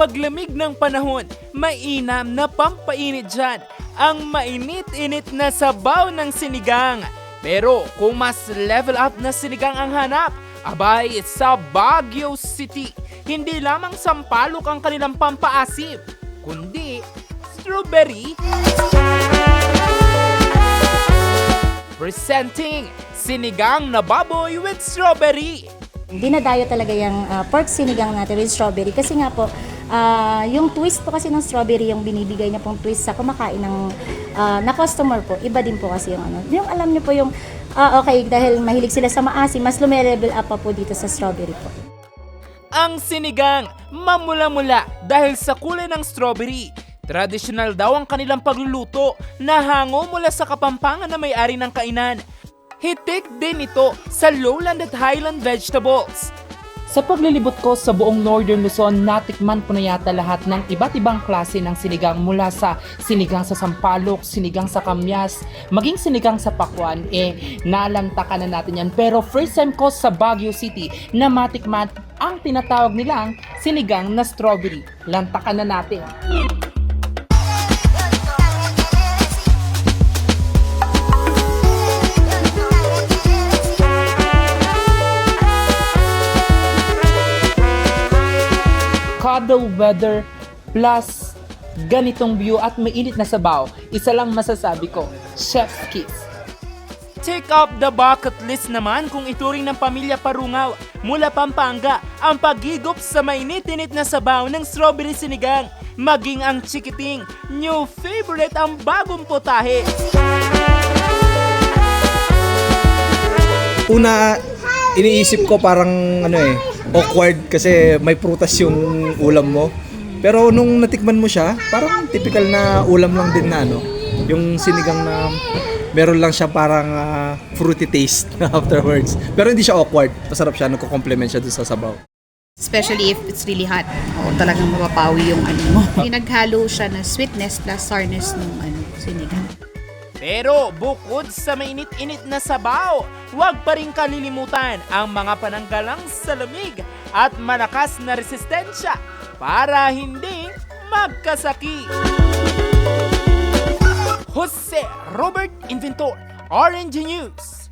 paglamig ng panahon, mainam na pampainit dyan ang mainit-init na sabaw ng sinigang. Pero kung mas level up na sinigang ang hanap, abay sa Baguio City, hindi lamang sampalok ang kanilang pampaasim, kundi strawberry. Presenting sinigang na baboy with strawberry. Dinadayo talaga yung pork sinigang natin with strawberry kasi nga po, yung twist po kasi ng strawberry, yung binibigay niya pong twist sa kumakain ng na customer po, iba din po kasi yung ano. Yung alam niyo po yung, okay, dahil mahilig sila sa maasim, mas lume-level up pa po dito sa strawberry po. Ang sinigang, mamula-mula dahil sa kulay ng strawberry. Tradisyonal daw ang kanilang pagluluto na hango mula sa Kapampangan na may-ari ng kainan. Hitik din ito sa lowland at highland vegetables. Sa paglilibot ko sa buong Northern Luzon, natikman ko na yata lahat ng iba't ibang klase ng sinigang mula sa sinigang sa sampalok, sinigang sa kamyas, maging sinigang sa pakwan, nalantakan na natin yan. Pero first time ko sa Baguio City na matikman ang tinatawag nilang sinigang na strawberry. Lantakan na natin. Cuddle weather plus ganitong view at mainit na sabaw, isa lang masasabi ko, chef's kiss. Check up the bucket list naman kung ituring ng pamilya Parungaw mula Pampanga ang paghigop sa mainit-init na sabaw ng strawberry sinigang, maging ang chikiting new favorite ang bagong potahe. Una, iniisip ko parang awkward kasi may prutas yung ulam mo. Pero nung natikman mo siya, parang typical na ulam lang din na yung sinigang na meron lang siya parang fruity taste afterwards. Pero hindi siya awkward. Masarap siya, nagko-complement siya dun sa sabaw. Especially if it's really hot. O talagang mapapawi yung mo. Pinaghalo siya na sweetness plus sourness ng sinigang. Pero bukod sa mainit-init na sabaw, huwag pa rin kalilimutan ang mga pananggalang sa lamig at malakas na resistensya para hindi magkasakit. Jose Robert Inventor, RNG News.